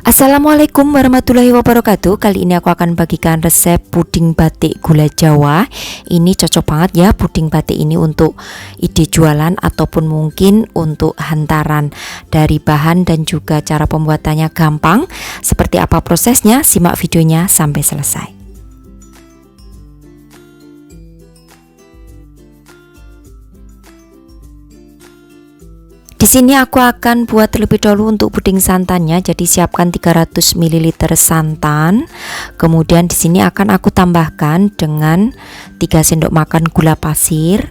Assalamualaikum warahmatullahi wabarakatuh. Kali ini aku akan bagikan resep puding batik gula Jawa. Ini cocok banget ya puding batik ini untuk ide jualan ataupun mungkin untuk hantaran. Dari bahan dan juga cara pembuatannya gampang. Seperti apa prosesnya? Simak videonya sampai selesai. Di sini aku akan buat terlebih dahulu untuk puding santannya. Jadi siapkan 300 ml santan. Kemudian di sini akan aku tambahkan dengan 3 sendok makan gula pasir.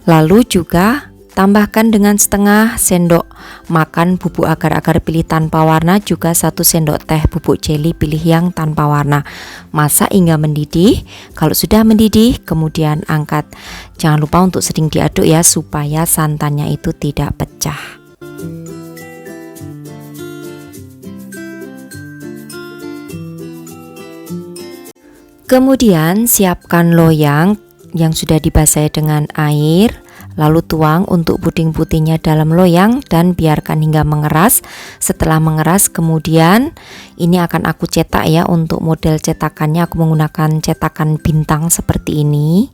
Lalu juga tambahkan dengan setengah sendok makan bubuk agar-agar pilih tanpa warna, juga 1 sendok teh bubuk jeli pilih yang tanpa warna. Masak hingga mendidih. Kalau sudah mendidih, kemudian angkat. Jangan lupa untuk sering diaduk ya, supaya santannya itu tidak pecah. Kemudian siapkan loyang yang sudah dibasahi dengan air. Lalu tuang untuk puding putihnya dalam loyang dan biarkan hingga mengeras. Setelah mengeras, kemudian ini akan aku cetak ya. Untuk model cetakannya aku menggunakan cetakan bintang seperti ini.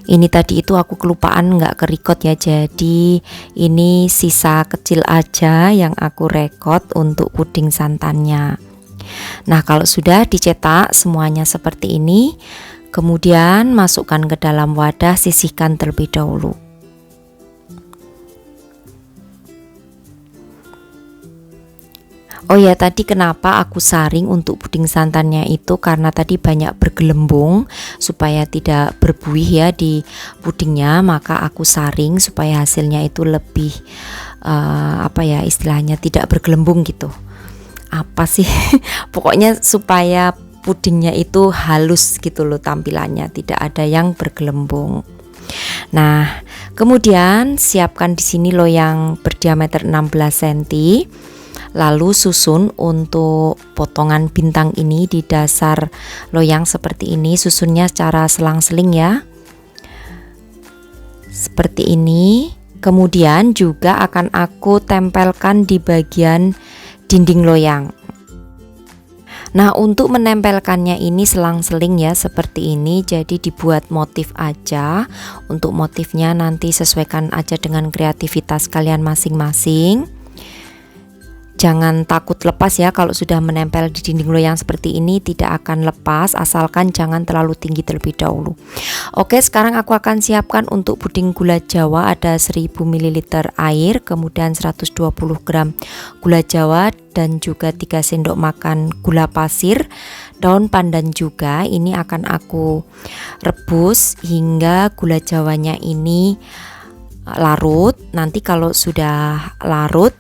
Ini tadi itu aku kelupaan nggak kerekod ya, jadi ini sisa kecil aja yang aku rekod untuk puding santannya. Nah, kalau sudah dicetak semuanya seperti ini, kemudian masukkan ke dalam wadah, sisihkan terlebih dahulu. Oh ya, tadi kenapa aku saring untuk puding santannya itu karena tadi banyak bergelembung, supaya tidak berbuih ya di pudingnya, maka aku saring supaya hasilnya itu lebih apa ya istilahnya, tidak bergelembung gitu. Apa sih pokoknya supaya pudingnya itu halus gitu loh tampilannya, tidak ada yang bergelembung. Nah, kemudian siapkan di sini loyang berdiameter 16 cm. Lalu susun untuk potongan bintang ini di dasar loyang seperti ini. Susunnya secara selang-seling ya. Seperti ini. Kemudian juga akan aku tempelkan di bagian dinding loyang. Nah, untuk menempelkannya ini selang-seling ya seperti ini. Jadi dibuat motif aja. Untuk motifnya nanti sesuaikan aja dengan kreativitas kalian masing-masing. Jangan takut lepas ya, kalau sudah menempel di dinding loyang seperti ini tidak akan lepas, asalkan jangan terlalu tinggi terlebih dahulu. Oke, sekarang aku akan siapkan untuk puding gula Jawa. Ada 1000 ml air, kemudian 120 gram gula Jawa dan juga 3 sendok makan gula pasir, daun pandan juga. Ini akan aku rebus hingga gula Jawanya ini larut. Nanti kalau sudah larut,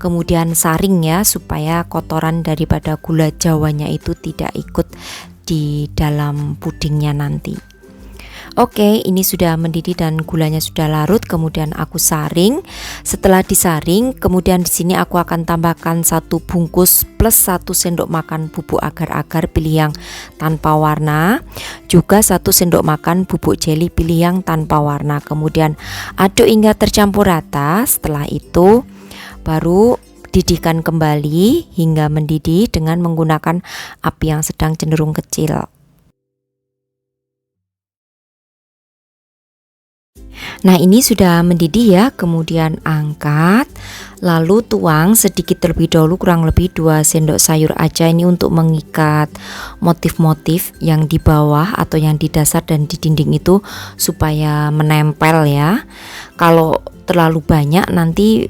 kemudian saring ya, supaya kotoran daripada gula Jawanya itu tidak ikut di dalam pudingnya nanti. Oke, ini sudah mendidih dan gulanya sudah larut, kemudian aku saring. Setelah disaring, kemudian di sini aku akan tambahkan 1 bungkus plus 1 sendok makan bubuk agar-agar pilih yang tanpa warna, juga 1 sendok makan bubuk jeli pilih yang tanpa warna. Kemudian aduk hingga tercampur rata. Setelah itu baru didihkan kembali hingga mendidih dengan menggunakan api yang sedang cenderung kecil. Nah, ini sudah mendidih ya, kemudian angkat, lalu tuang sedikit terlebih dahulu, kurang lebih 2 sendok sayur aja, ini untuk mengikat motif-motif yang di bawah atau yang di dasar dan di dinding itu supaya menempel ya. Kalau terlalu banyak nanti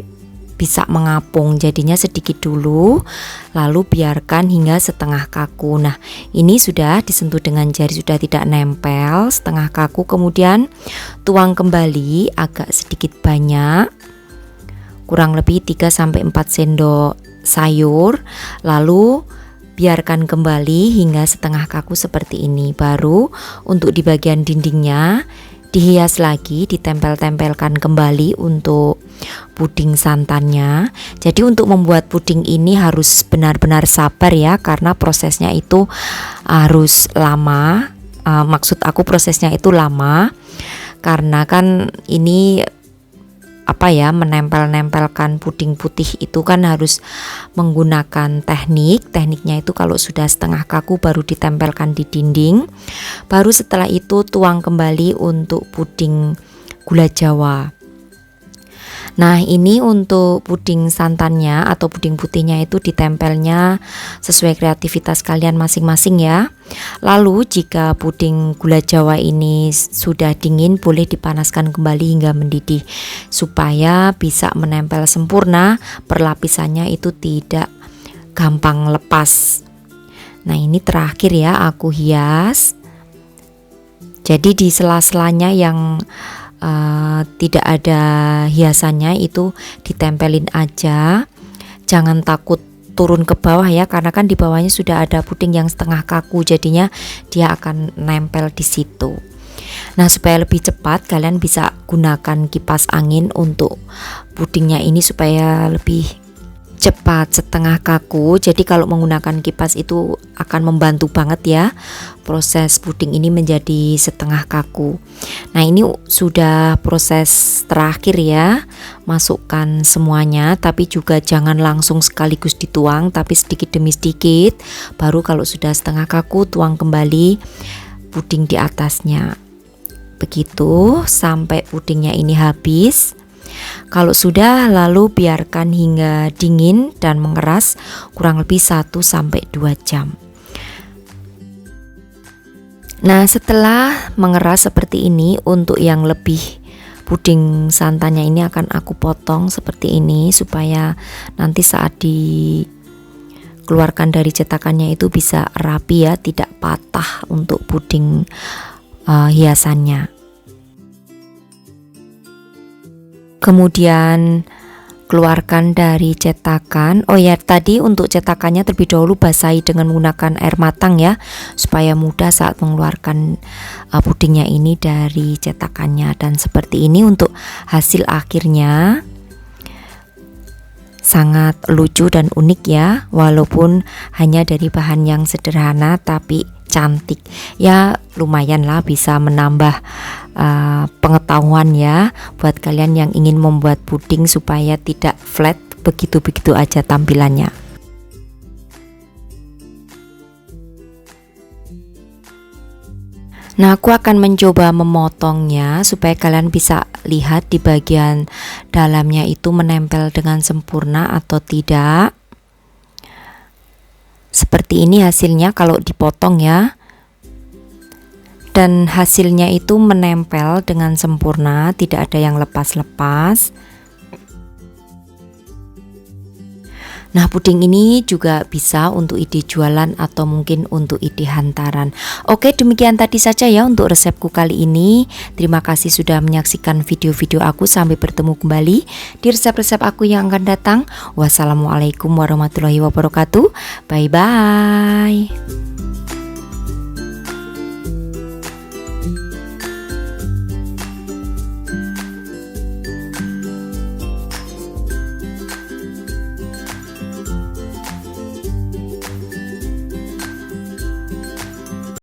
bisa mengapung, jadinya sedikit dulu, lalu biarkan hingga setengah kaku. Nah, ini sudah disentuh dengan jari, sudah tidak nempel, setengah kaku. Kemudian tuang kembali agak sedikit banyak, kurang lebih 3-4 sendok sayur, lalu biarkan kembali hingga setengah kaku seperti ini. Baru untuk di bagian dindingnya dihias lagi, ditempel-tempelkan kembali untuk puding santannya. Jadi untuk membuat puding ini harus benar-benar sabar ya, karena prosesnya itu harus lama. Maksud aku prosesnya itu lama karena kan ini menempel-nempelkan puding putih itu kan harus menggunakan tekniknya itu kalau sudah setengah kaku baru ditempelkan di dinding, baru setelah itu tuang kembali untuk puding gula Jawa. Nah, ini untuk puding santannya atau puding putihnya itu ditempelnya sesuai kreativitas kalian masing-masing ya. Lalu jika puding gula Jawa ini sudah dingin, boleh dipanaskan kembali hingga mendidih supaya bisa menempel sempurna, perlapisannya itu tidak gampang lepas. Nah, ini terakhir ya aku hias. Jadi di sela-selanya yang tidak ada hiasannya itu ditempelin aja, jangan takut turun ke bawah ya, karena kan di bawahnya sudah ada puding yang setengah kaku, jadinya dia akan nempel di situ. Nah, supaya lebih cepat kalian bisa gunakan kipas angin untuk pudingnya ini supaya lebih cepat setengah kaku. Jadi kalau menggunakan kipas itu akan membantu banget ya proses puding ini menjadi setengah kaku. Nah, ini sudah proses terakhir ya, masukkan semuanya, tapi juga jangan langsung sekaligus dituang, tapi sedikit demi sedikit, baru kalau sudah setengah kaku tuang kembali puding di atasnya. Begitu sampai pudingnya ini habis. Kalau sudah, lalu biarkan hingga dingin dan mengeras kurang lebih 1-2 jam. Nah, setelah mengeras seperti ini, untuk yang lebih puding santannya ini akan aku potong seperti ini supaya nanti saat dikeluarkan dari cetakannya itu bisa rapi ya, tidak patah untuk puding hiasannya. Kemudian keluarkan dari cetakan. Oh ya, tadi untuk cetakannya terlebih dahulu basahi dengan menggunakan air matang ya, supaya mudah saat mengeluarkan pudingnya ini dari cetakannya. Dan seperti ini untuk hasil akhirnya, sangat lucu dan unik ya, walaupun hanya dari bahan yang sederhana tapi cantik ya, lumayan lah bisa menambah pengetahuan ya buat kalian yang ingin membuat puding supaya tidak flat begitu-begitu aja tampilannya. Nah, aku akan mencoba memotongnya supaya kalian bisa lihat di bagian dalamnya itu menempel dengan sempurna atau tidak. Seperti ini hasilnya kalau dipotong ya. Dan hasilnya itu menempel dengan sempurna, tidak ada yang lepas-lepas. Nah, puding ini juga bisa untuk ide jualan atau mungkin untuk ide hantaran. Oke, demikian tadi saja ya untuk resepku kali ini. Terima kasih sudah menyaksikan video-video aku. Sampai bertemu kembali di resep-resep aku yang akan datang. Wassalamualaikum warahmatullahi wabarakatuh. Bye-bye.